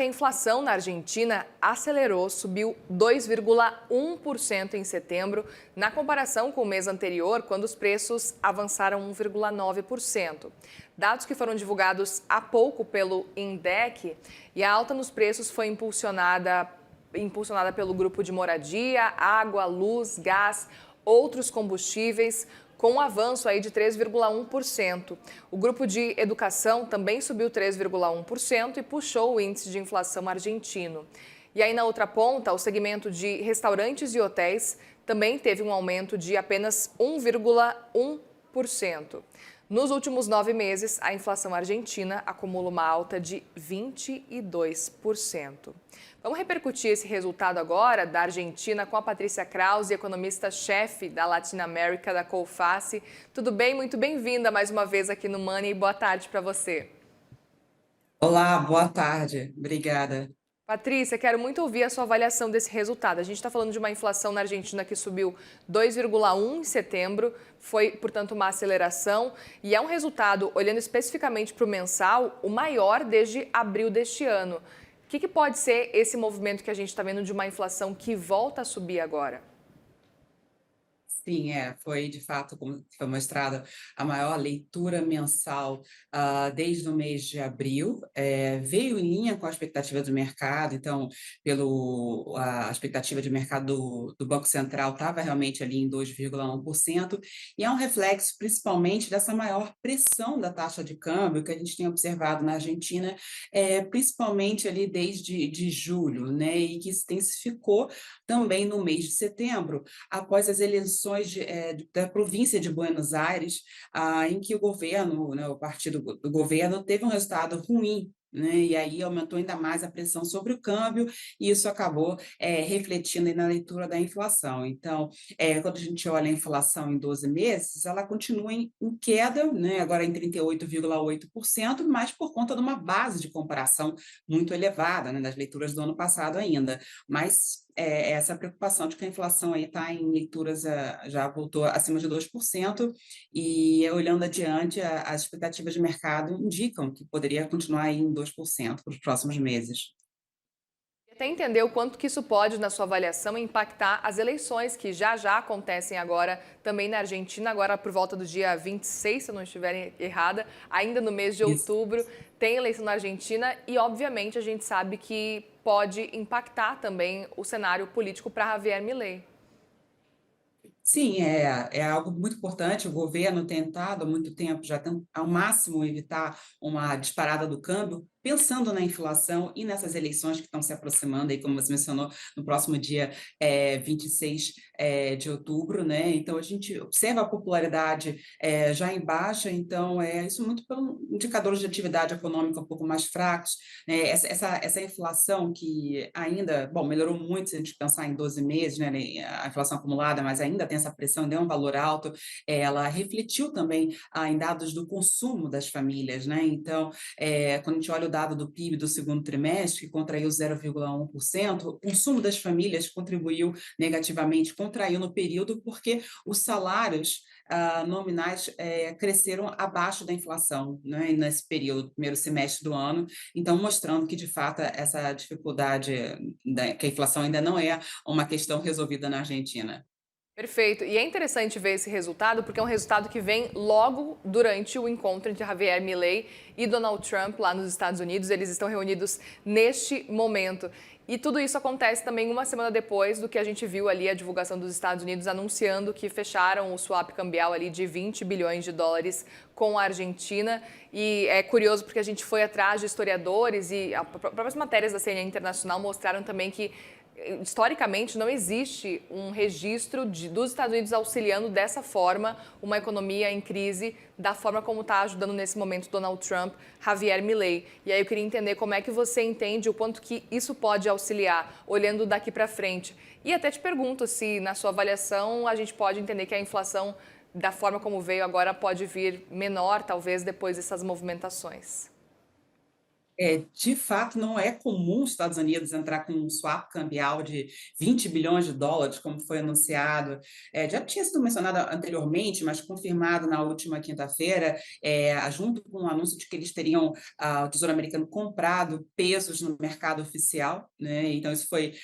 A inflação na Argentina acelerou, subiu 2,1% em setembro, na comparação com o mês anterior, quando os preços avançaram 1,9%. Dados que foram divulgados há pouco pelo INDEC, e a alta nos preços foi impulsionada pelo grupo de moradia, água, luz, gás, outros combustíveis, com um avanço aí de 3,1%. O grupo de educação também subiu 3,1% e puxou o índice de inflação argentino. E aí, na outra ponta, o segmento de restaurantes e hotéis também teve um aumento de apenas 1,1%. Nos últimos 9 meses, a inflação argentina acumula uma alta de 22%. Vamos repercutir esse resultado agora da Argentina com a Patrícia Krause, economista-chefe da Latinoamérica da Colface. Tudo bem? Muito bem-vinda mais uma vez aqui no Money. Boa tarde para você. Olá, boa tarde. Obrigada. Patrícia, quero muito ouvir a sua avaliação desse resultado. A gente está falando de uma inflação na Argentina que subiu 2,1% em setembro, foi, portanto, uma aceleração, e é um resultado, olhando especificamente para o mensal, o maior desde abril deste ano. O que pode ser esse movimento que a gente está vendo de uma inflação que volta a subir agora? Sim, foi de fato, como foi mostrado, a maior leitura mensal desde o mês de abril. Veio em linha com a expectativa do mercado, então, a expectativa de mercado do Banco Central estava realmente ali em 2,1%, e é um reflexo principalmente dessa maior pressão da taxa de câmbio que a gente tem observado na Argentina, principalmente ali desde de julho, né, e que se intensificou também no mês de setembro, após as eleições da província de Buenos Aires, em que o governo, né, o partido do governo, teve um resultado ruim, né, e aí aumentou ainda mais a pressão sobre o câmbio, e isso acabou refletindo aí na leitura da inflação. Então, quando a gente olha a inflação em 12 meses, ela continua em queda, né, agora em 38,8%, mas por conta de uma base de comparação muito elevada, né, das leituras do ano passado ainda. Mas essa preocupação de que a inflação aí está em leituras, já voltou acima de 2%, e olhando adiante, as expectativas de mercado indicam que poderia continuar aí em 2% para os próximos meses. E até entender o quanto que isso pode, na sua avaliação, impactar as eleições que já acontecem agora também na Argentina, agora por volta do dia 26, se eu não estiver errada, ainda no mês de Isso. outubro, tem eleição na Argentina e, obviamente, a gente sabe que pode impactar também o cenário político para Javier Milei. Sim, é algo muito importante. O governo tem tentado há muito tempo, já tem, ao máximo, evitar uma disparada do câmbio, pensando na inflação e nessas eleições que estão se aproximando, aí, como você mencionou, no próximo dia 26 de outubro, né? Então, a gente observa a popularidade já em baixa, então, isso muito por indicadores de atividade econômica um pouco mais fracos, né? Essa inflação que ainda, bom, melhorou muito se a gente pensar em 12 meses, né? A inflação acumulada, mas ainda tem essa pressão, ainda é um valor alto. Ela refletiu também em dados do consumo das famílias, né? Então, quando a gente olha o dado do PIB do segundo trimestre, que contraiu 0,1%, o consumo das famílias contribuiu negativamente, contraiu no período porque os salários nominais cresceram abaixo da inflação, né, nesse período, primeiro semestre do ano, então mostrando que, de fato, essa dificuldade, que a inflação ainda não é uma questão resolvida na Argentina. Perfeito. E é interessante ver esse resultado, porque é um resultado que vem logo durante o encontro entre Javier Milei e Donald Trump lá nos Estados Unidos. Eles estão reunidos neste momento. E tudo isso acontece também uma semana depois do que a gente viu ali a divulgação dos Estados Unidos anunciando que fecharam o swap cambial ali de 20 bilhões de dólares com a Argentina. E é curioso porque a gente foi atrás de historiadores e as próprias matérias da CNN Internacional mostraram também que historicamente não existe um registro dos Estados Unidos auxiliando dessa forma uma economia em crise, da forma como está ajudando nesse momento Donald Trump, Javier Milei. E aí eu queria entender como é que você entende o quanto que isso pode auxiliar, olhando daqui para frente. E até te pergunto se, na sua avaliação, a gente pode entender que a inflação, da forma como veio agora, pode vir menor, talvez, depois dessas movimentações. De fato, não é comum os Estados Unidos entrar com um swap cambial de 20 bilhões de dólares, como foi anunciado. Já tinha sido mencionado anteriormente, mas confirmado na última quinta-feira, junto com o anúncio de que eles teriam, o Tesouro Americano, comprado pesos no mercado oficial, né? Então, isso foi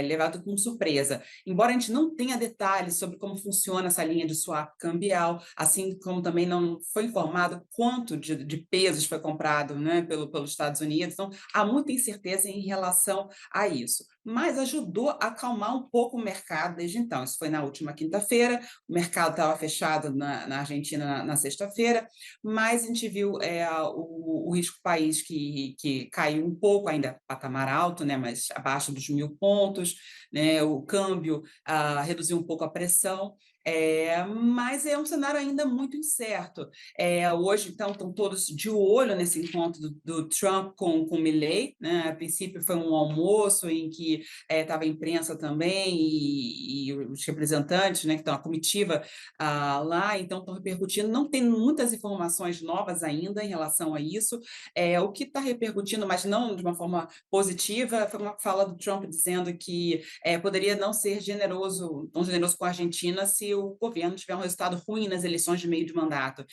levado com surpresa. Embora a gente não tenha detalhes sobre como funciona essa linha de swap cambial, assim como também não foi informado quanto de pesos foi comprado, né, pelos Estados Unidos. Então, há muita incerteza em relação a isso. Mas ajudou a acalmar um pouco o mercado desde então. Isso foi na última quinta-feira, o mercado estava fechado na Argentina na sexta-feira, mas a gente viu o risco país que caiu um pouco, ainda patamar alto, né, mas abaixo dos 1.000 pontos, né, o câmbio reduziu um pouco a pressão. Mas é um cenário ainda muito incerto. Hoje, então, estão todos de olho nesse encontro do Trump com Milley, né? A princípio foi um almoço em que estava a imprensa também e os representantes, né, que estão a comitiva lá, então estão repercutindo. Não tem muitas informações novas ainda em relação a isso. O que está repercutindo, mas não de uma forma positiva, foi uma fala do Trump dizendo que poderia não ser tão generoso com a Argentina se o governo tiver um resultado ruim nas eleições de meio de mandato.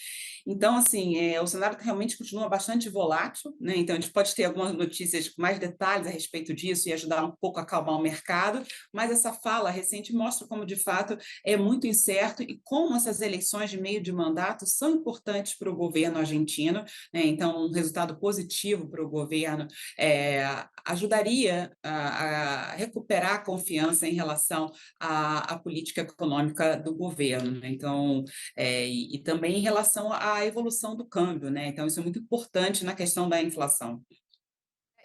Então, assim, o cenário realmente continua bastante volátil, né? Então, a gente pode ter algumas notícias com mais detalhes a respeito disso e ajudar um pouco a acalmar o mercado, mas essa fala recente mostra como, de fato, é muito incerto e como essas eleições de meio de mandato são importantes para o governo argentino, né? Então, um resultado positivo para o governo ajudaria a recuperar a confiança em relação à política econômica do governo, né? Então, e também em relação à evolução do câmbio, né? Então, isso é muito importante na questão da inflação.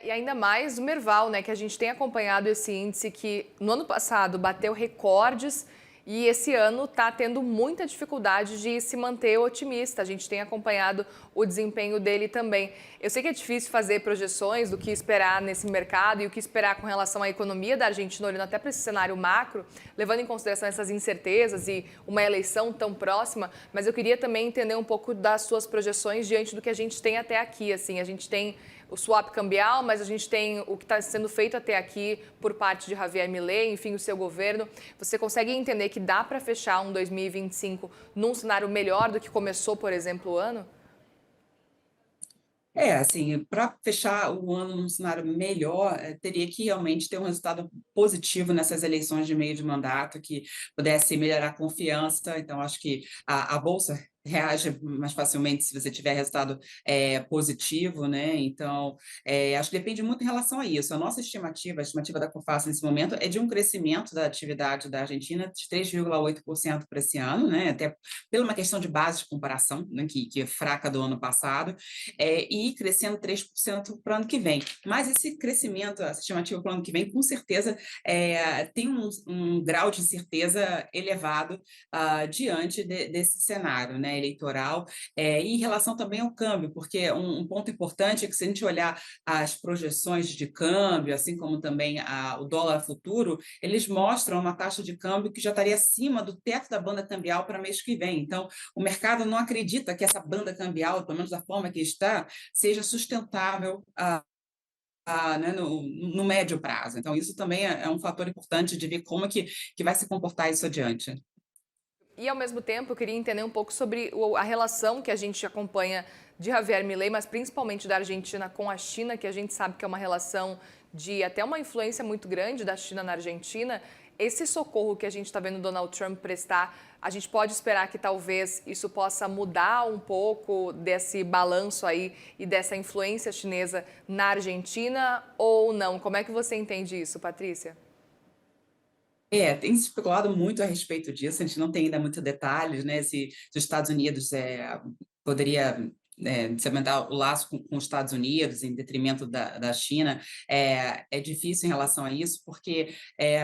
E ainda mais o Merval, né, que a gente tem acompanhado esse índice que no ano passado bateu recordes e esse ano está tendo muita dificuldade de se manter otimista. A gente tem acompanhado o desempenho dele também. Eu sei que é difícil fazer projeções do que esperar nesse mercado e o que esperar com relação à economia da Argentina, olhando até para esse cenário macro, levando em consideração essas incertezas e uma eleição tão próxima, mas eu queria também entender um pouco das suas projeções diante do que a gente tem até aqui. Assim, a gente tem o swap cambial, mas a gente tem o que está sendo feito até aqui por parte de Javier Milei, enfim, o seu governo. Você consegue entender que dá para fechar um 2025 num cenário melhor do que começou, por exemplo, o ano? Assim, para fechar o ano num cenário melhor, teria que realmente ter um resultado positivo nessas eleições de meio de mandato, que pudesse melhorar a confiança. Então, acho que a Bolsa reage mais facilmente se você tiver resultado positivo, né? Então, acho que depende muito em relação a isso. A nossa estimativa, a estimativa da Cofaz nesse momento, é de um crescimento da atividade da Argentina de 3,8% para esse ano, né? Até pela uma questão de base de comparação, né? Que é fraca do ano passado, e crescendo 3% para o ano que vem. Mas esse crescimento, essa estimativa para o ano que vem, com certeza, tem um grau de incerteza elevado diante desse cenário, né, eleitoral, e em relação também ao câmbio, porque um ponto importante é que, se a gente olhar as projeções de câmbio, assim como também o dólar futuro, eles mostram uma taxa de câmbio que já estaria acima do teto da banda cambial para mês que vem. Então, o mercado não acredita que essa banda cambial, pelo menos da forma que está, seja sustentável né, no médio prazo. Então, isso também é um fator importante de ver como que vai se comportar isso adiante. E, ao mesmo tempo, eu queria entender um pouco sobre a relação que a gente acompanha de Javier Milei, mas principalmente da Argentina com a China, que a gente sabe que é uma relação de até uma influência muito grande da China na Argentina. Esse socorro que a gente está vendo Donald Trump prestar, a gente pode esperar que talvez isso possa mudar um pouco desse balanço aí e dessa influência chinesa na Argentina ou não? Como é que você entende isso, Patrícia? Tem se especulado muito a respeito disso, a gente não tem ainda muitos detalhes, né? Se os Estados Unidos poderia se aumentar o laço com os Estados Unidos em detrimento da China, é difícil em relação a isso, porque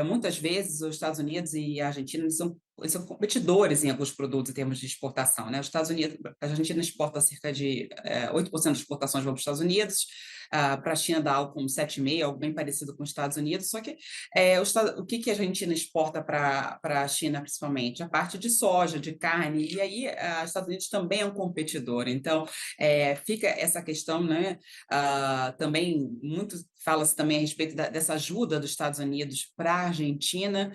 muitas vezes os Estados Unidos e a Argentina eles são competidores em alguns produtos em termos de exportação, né? Os Estados Unidos, a Argentina exporta cerca de 8% das exportações vão para os Estados Unidos, para a China dá algo como 7,5, algo bem parecido com os Estados Unidos, só que o que a Argentina exporta para a China, principalmente? A parte de soja, de carne, e aí os Estados Unidos também é um competidor, então fica essa questão, né? Também muito fala-se também a respeito dessa ajuda dos Estados Unidos para a Argentina,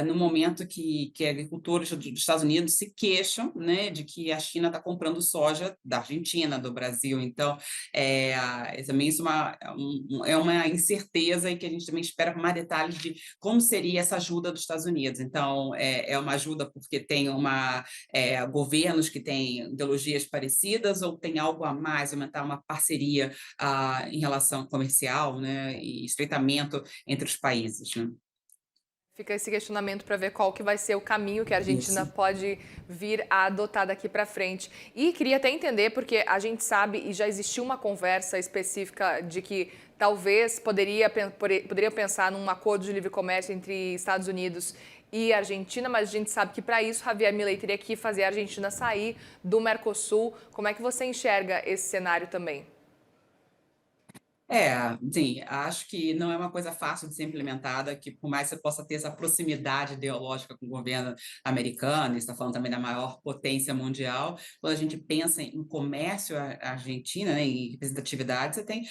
no momento que agricultores dos Estados Unidos se queixam, né, de que a China está comprando soja da Argentina, do Brasil. Então, também isso é uma incerteza e que a gente também espera mais detalhes de como seria essa ajuda dos Estados Unidos. Então, é uma ajuda porque tem governos que têm ideologias parecidas ou tem algo a mais, aumentar uma parceria em relação comercial, né, e estreitamento entre os países, né? Fica esse questionamento para ver qual que vai ser o caminho que a Argentina Isso. pode vir a adotar daqui para frente. E queria até entender, porque a gente sabe e já existiu uma conversa específica de que talvez poderia pensar num acordo de livre comércio entre Estados Unidos e Argentina, mas a gente sabe que para isso Javier Milei teria que fazer a Argentina sair do Mercosul. Como é que você enxerga esse cenário também? Sim, acho que não é uma coisa fácil de ser implementada, que por mais que você possa ter essa proximidade ideológica com o governo americano, está falando também da maior potência mundial, quando a gente pensa em comércio Argentina, né, em representatividade, você tem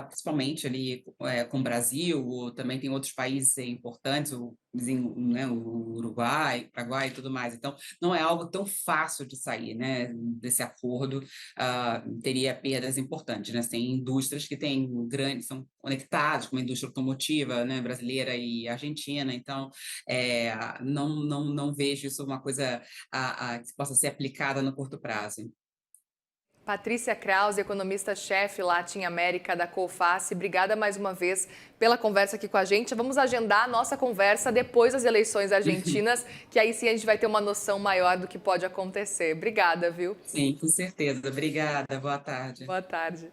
principalmente ali com o Brasil, também tem outros países importantes, o vizinho, né, o Uruguai, Paraguai e tudo mais. Então, não é algo tão fácil de sair, né, desse acordo, teria perdas importantes, né? Tem indústrias que têm são conectadas com a indústria automotiva, né, brasileira e argentina, então não vejo isso uma coisa que possa ser aplicada no curto prazo. Patrícia Krause, economista-chefe Latin América da Coface, obrigada mais uma vez pela conversa aqui com a gente. Vamos agendar a nossa conversa depois das eleições argentinas, que aí sim a gente vai ter uma noção maior do que pode acontecer. Obrigada, viu? Sim, com certeza. Obrigada, boa tarde. Boa tarde.